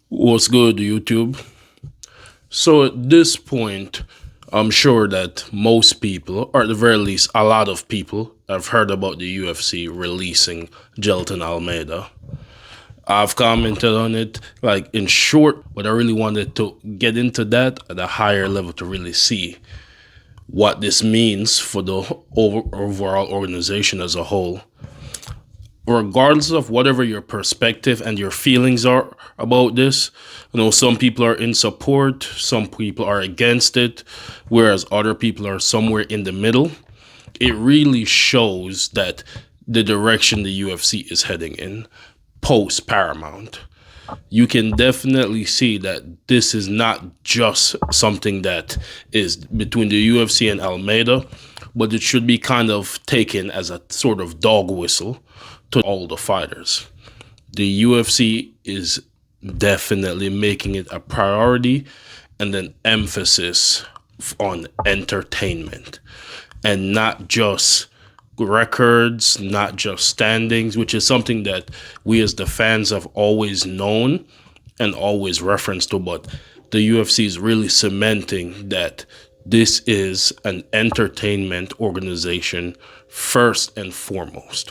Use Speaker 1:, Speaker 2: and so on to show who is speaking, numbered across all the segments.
Speaker 1: What's good, YouTube? So at this point, I'm sure that most people, or at the very least, a lot of people, have heard about the UFC releasing Jailton Almeida. I've commented on it, like in short, but I really wanted to get into that at a higher level to really see what this means for the overall organization as a whole. Regardless of whatever your perspective and your feelings are about this, you know, some people are in support, some people are against it, whereas other people are somewhere in the middle. It really shows that the direction the UFC is heading in post Paramount. You can definitely see that this is not just something that is between the UFC and Almeida, but it should be kind of taken as a sort of dog whistle to all the fighters. The UFC is definitely making it a priority and an emphasis on entertainment and not just records, not just standings, which is something that we as the fans have always known and always referenced to. But the UFC is really cementing that this is an entertainment organization first and foremost.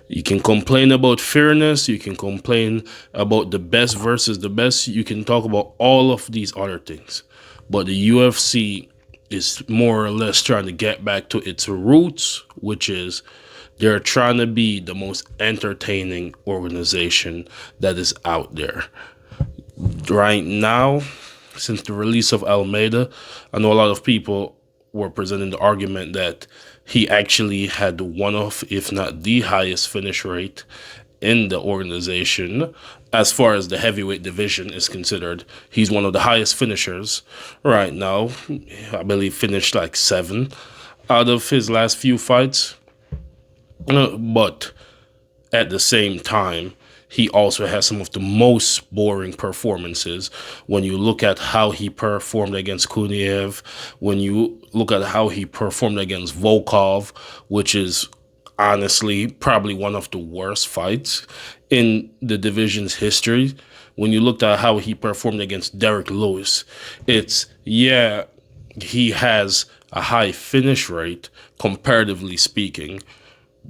Speaker 1: You can complain about fairness, you can complain about the best versus the best, you can talk about all of these other things. But the UFC is more or less trying to get back to its roots, which is they're trying to be the most entertaining organization that is out there. Right now, since the release of Almeida, I know a lot of people were presenting the argument that he actually had one of, if not the highest finish rate in the organization. As far as the heavyweight division is considered, he's one of the highest finishers right now. I believe finished like 7 out of his last few fights. But at the same time, he also has some of the most boring performances. When you look at how he performed against Kuniev, when you look at how he performed against Volkov, which is honestly probably one of the worst fights in the division's history. When you looked at how he performed against Derek Lewis, he has a high finish rate, comparatively speaking,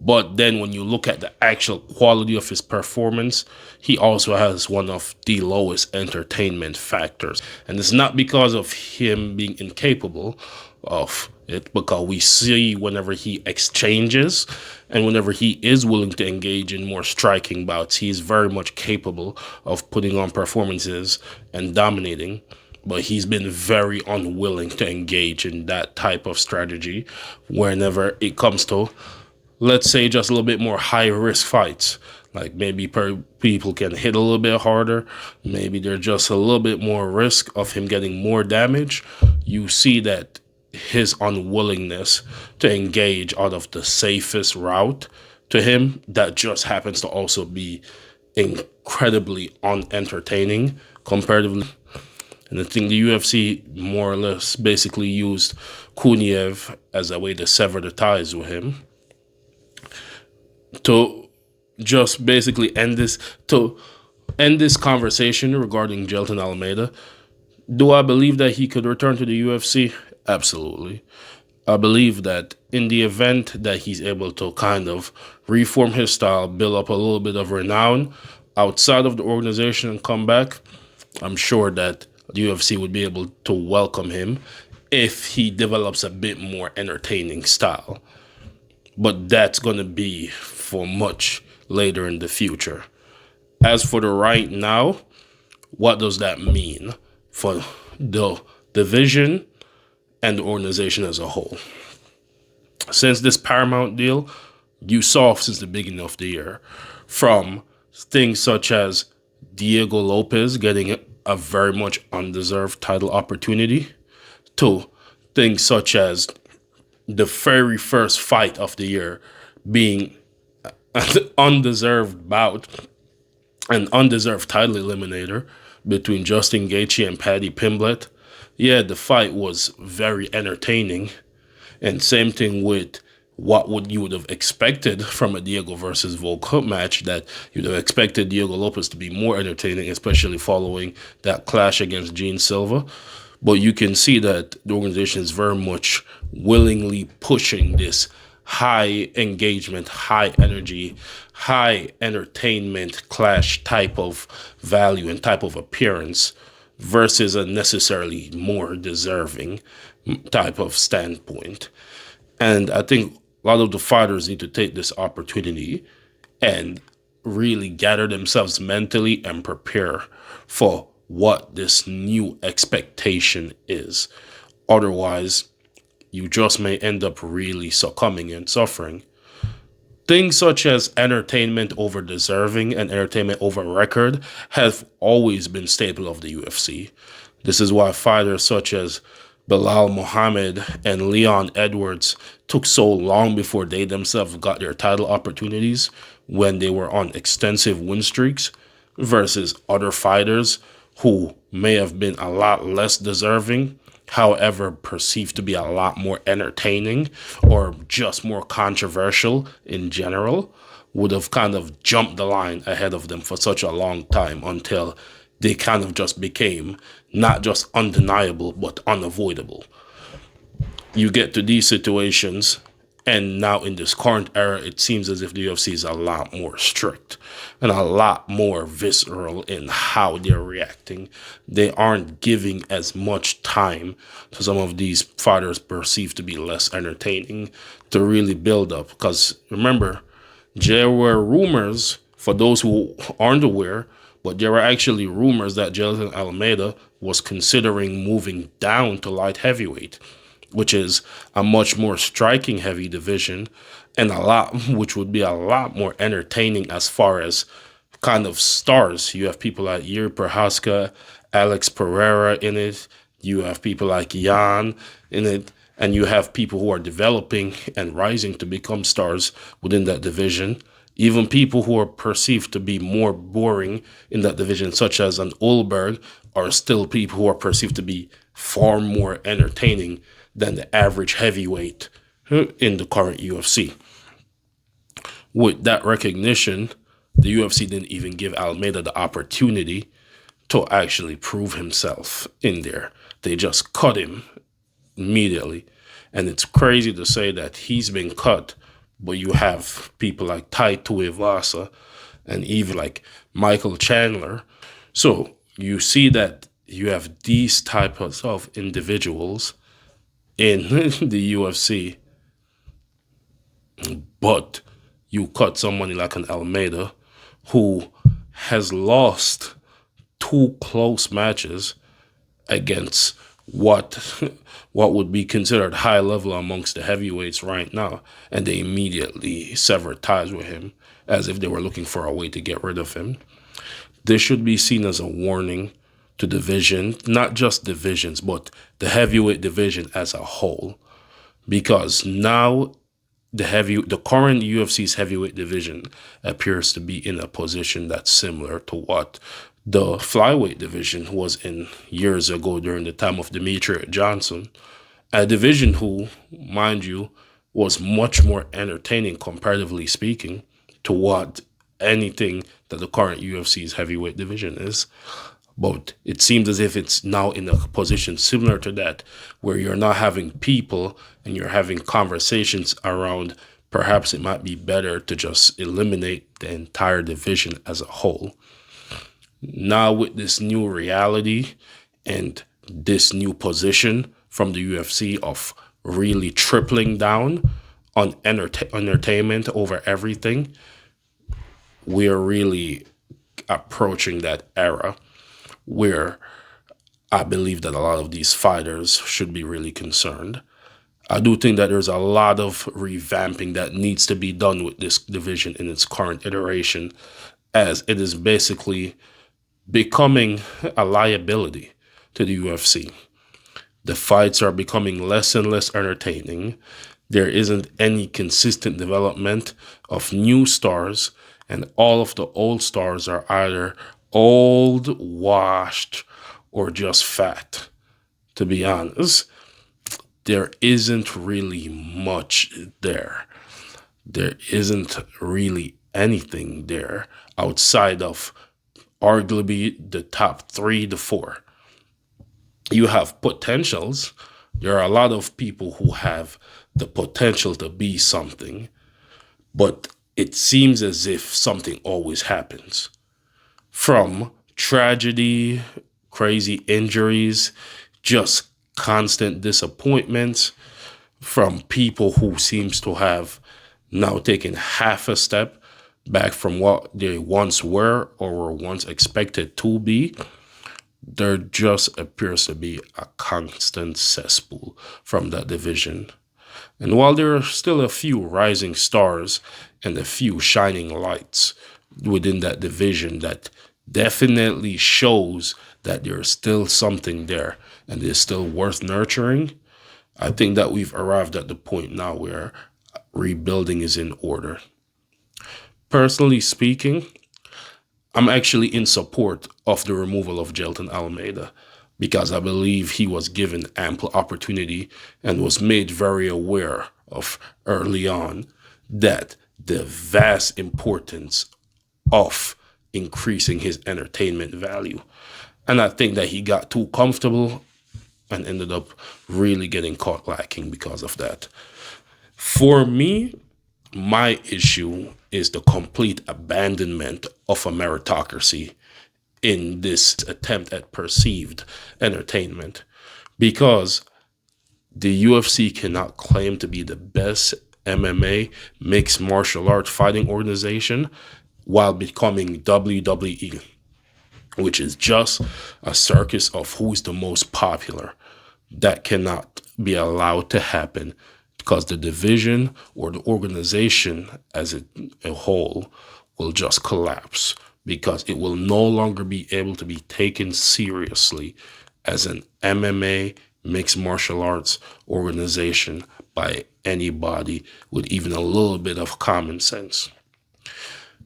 Speaker 1: but then when you look at the actual quality of his performance, he also has one of the lowest entertainment factors. And it's not because of him being incapable of it, because we see whenever he exchanges and whenever he is willing to engage in more striking bouts, he's very much capable of putting on performances and dominating. But he's been very unwilling to engage in that type of strategy whenever it comes to, let's say, just a little bit more high risk fights. Like maybe people can hit a little bit harder. Maybe there's just a little bit more risk of him getting more damage. You see that his unwillingness to engage out of the safest route to him, that just happens to also be incredibly unentertaining comparatively. And I think the UFC more or less basically used Kuniev as a way to sever the ties with him, to just basically end this conversation regarding Jailton Almeida. Do I believe that he could return to the UFC? Absolutely. I believe that in the event that he's able to kind of reform his style, build up a little bit of renown outside of the organization and come back, I'm sure that the UFC would be able to welcome him if he develops a bit more entertaining style. But that's going to be for much later in the future. As for the right now, what does that mean for the division and the organization as a whole? Since this Paramount deal, you saw since the beginning of the year, from things such as Diego Lopez getting a very much undeserved title opportunity, to things such as the very first fight of the year being an undeserved bout, an undeserved title eliminator between Justin Gaethje and Paddy Pimblett. Yeah, the fight was very entertaining. And same thing with what would have expected from a Diego versus Volk match, that you'd have expected Diego Lopez to be more entertaining, especially following that clash against Gene Silva. But you can see that the organization is very much willingly pushing this high engagement, high energy, high entertainment clash type of value and type of appearance versus a necessarily more deserving type of standpoint. And I think a lot of the fighters need to take this opportunity and really gather themselves mentally and prepare for what this new expectation is. Otherwise, you just may end up really succumbing and suffering. Things such as entertainment over deserving and entertainment over record have always been staple of the UFC. This is why fighters such as Bilal Muhammad and Leon Edwards took so long before they themselves got their title opportunities when they were on extensive win streaks versus other fighters who may have been a lot less deserving, however perceived to be a lot more entertaining or just more controversial in general, would have kind of jumped the line ahead of them for such a long time until they kind of just became not just undeniable, but unavoidable. You get to these situations, and now in this current era, it seems as if the UFC is a lot more strict and a lot more visceral in how they're reacting. They aren't giving as much time to some of these fighters perceived to be less entertaining to really build up. Because remember, there were rumors, for those who aren't aware, but there were actually rumors that Jailton Almeida was considering moving down to light heavyweight, which is a much more striking heavy division and which would be a lot more entertaining as far as kind of stars. You have people like Yuri Prohaska, Alex Pereira in it. You have people like Jan in it. And you have people who are developing and rising to become stars within that division. Even people who are perceived to be more boring in that division, such as an Ulberg, are still people who are perceived to be far more entertaining than the average heavyweight in the current UFC. With that recognition, the UFC didn't even give Almeida the opportunity to actually prove himself in there. They just cut him immediately. And it's crazy to say that he's been cut, but you have people like Tai Tuivasa and even like Michael Chandler. So you see that you have these types of individuals in the UFC, but you cut somebody like an Almeida who has lost 2 close matches against what would be considered high level amongst the heavyweights right now, and they immediately severed ties with him as if they were looking for a way to get rid of him. This should be seen as a warning to division, not just divisions, but the heavyweight division as a whole, because now the current UFC's heavyweight division appears to be in a position that's similar to what the flyweight division was in years ago during the time of Demetrius Johnson, a division who, mind you, was much more entertaining, comparatively speaking, to what anything that the current UFC's heavyweight division is. But it seems as if it's now in a position similar to that, where you're not having people and you're having conversations around perhaps it might be better to just eliminate the entire division as a whole. Now with this new reality and this new position from the UFC of really tripling down on entertainment over everything, we're really approaching that era where I believe that a lot of these fighters should be really concerned. I do think that there's a lot of revamping that needs to be done with this division in its current iteration, as it is basically becoming a liability to the UFC. The fights are becoming less and less entertaining. There isn't any consistent development of new stars, and all of the old stars are either old, washed, or just fat. To be honest, there isn't really much there. there isn't really anything there outside of arguably the top 3 to 4. You have potentials. There are a lot of people who have the potential to be something, but it seems as if something always happens. From tragedy, crazy injuries, just constant disappointments, from people who seems to have now taken half a step back from what they once were or were once expected to be. There just appears to be a constant cesspool from that division. And while there are still a few rising stars and a few shining lights within that division that definitely shows that there's still something there and is still worth nurturing, I think that we've arrived at the point now where rebuilding is in order. Personally speaking, I'm actually in support of the removal of Jailton Almeida because I believe he was given ample opportunity and was made very aware of early on that the vast importance of increasing his entertainment value. And I think that he got too comfortable and ended up really getting caught lacking because of that. For me, my issue is the complete abandonment of a meritocracy in this attempt at perceived entertainment, because the UFC cannot claim to be the best MMA mixed martial arts fighting organization while becoming WWE, which is just a circus of who's the most popular. That cannot be allowed to happen because the division or the organization as a whole will just collapse, because it will no longer be able to be taken seriously as an MMA mixed martial arts organization by anybody with even a little bit of common sense.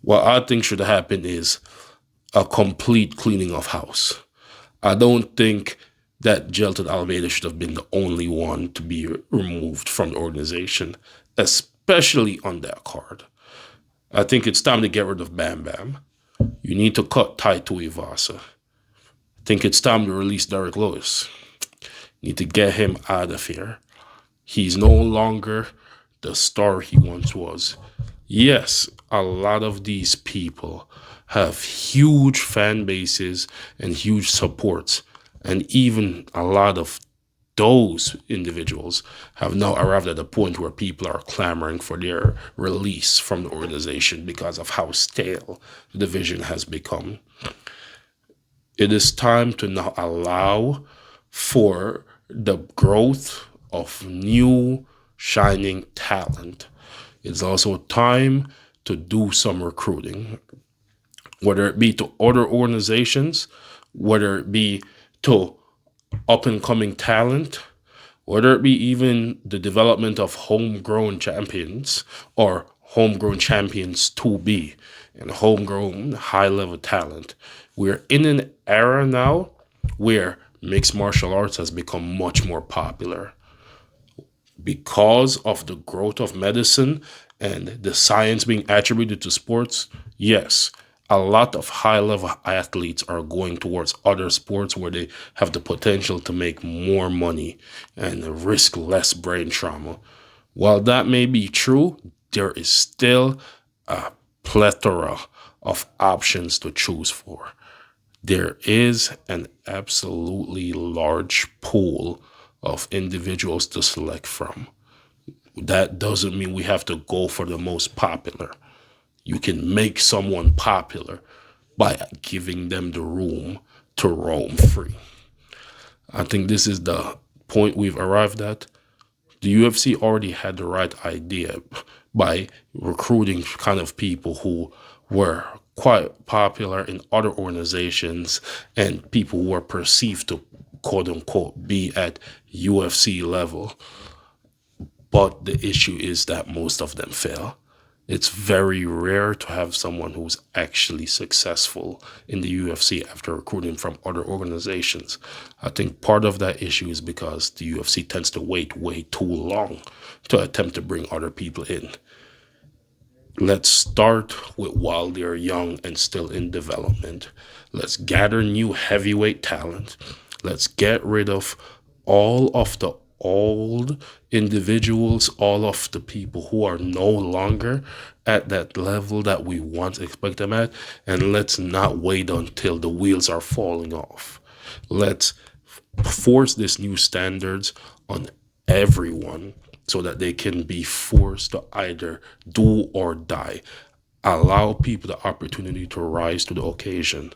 Speaker 1: What I think should happen is a complete cleaning of house. I don't think that Jailton Almeida should have been the only one to be removed from the organization, especially on that card. I think it's time to get rid of Bam Bam. You need to cut Taito Ivasa. I think it's time to release Derek Lewis. You need to get him out of here. He's no longer the star he once was. Yes, a lot of these people have huge fan bases and huge supports, and even a lot of those individuals have now arrived at a point where people are clamoring for their release from the organization because of how stale the division has become. It is time to now allow for the growth of new shining talent. It's also time to do some recruiting, whether it be to other organizations, whether it be to up-and-coming talent, whether it be even the development of homegrown champions or homegrown champions to be and homegrown high-level talent. We're in an era now where mixed martial arts has become much more popular because of the growth of medicine and the science being attributed to sports. Yes, a lot of high-level athletes are going towards other sports where they have the potential to make more money and risk less brain trauma. While that may be true, there is still a plethora of options to choose for. There is an absolutely large pool of individuals to select from. That doesn't mean we have to go for the most popular. You can make someone popular by giving them the room to roam free. I think this is the point we've arrived at. The UFC already had the right idea by recruiting kind of people who were quite popular in other organizations and people who were perceived to, quote unquote, be at UFC level. But the issue is that most of them fail. It's very rare to have someone who's actually successful in the UFC after recruiting from other organizations. I think part of that issue is because the UFC tends to wait way too long to attempt to bring other people in. Let's start with while they're young and still in development. Let's gather new heavyweight talent. Let's get rid of all of the old individuals, all of the people who are no longer at that level that we once expect them at. And let's not wait until the wheels are falling off. Let's force these new standards on everyone so that they can be forced to either do or die. Allow people the opportunity to rise to the occasion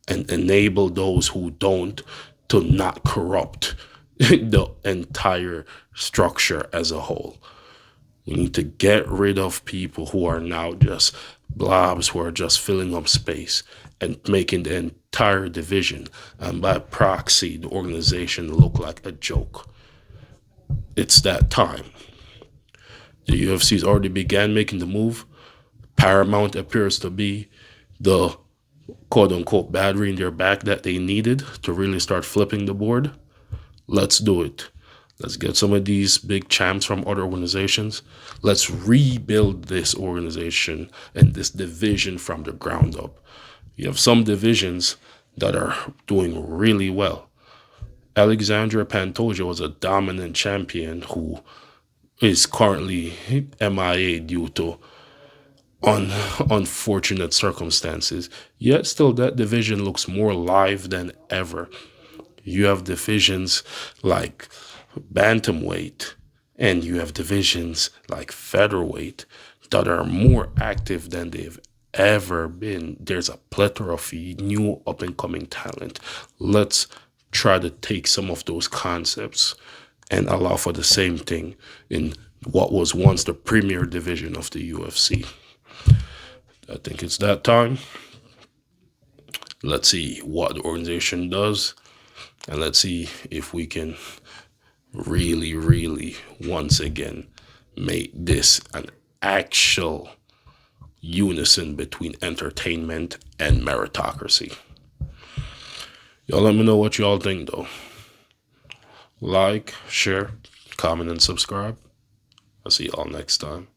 Speaker 1: and enable those who don't to not corrupt the entire structure as a whole. We need to get rid of people who are now just blobs who are just filling up space and making the entire division and by proxy the organization look like a joke. It's that time. The UFC's already began making the move. Paramount appears to be the quote unquote battery in their back that they needed to really start flipping the board. Let's do it. Let's get some of these big champs from other organizations. Let's rebuild this organization and this division from the ground up. You have some divisions that are doing really well. Alexandra Pantoja was a dominant champion who is currently MIA due to unfortunate circumstances. Yet still that division looks more live than ever. You have divisions like bantamweight and you have divisions like featherweight that are more active than they've ever been. There's a plethora of new up and coming talent. Let's try to take some of those concepts and allow for the same thing in what was once the premier division of the UFC. I think it's that time. Let's see what the organization does, and let's see if we can really, really, once again, make this an actual unison between entertainment and meritocracy. Y'all let me know what y'all think, though. Like, share, comment, and subscribe. I'll see y'all next time.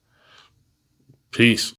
Speaker 1: Peace.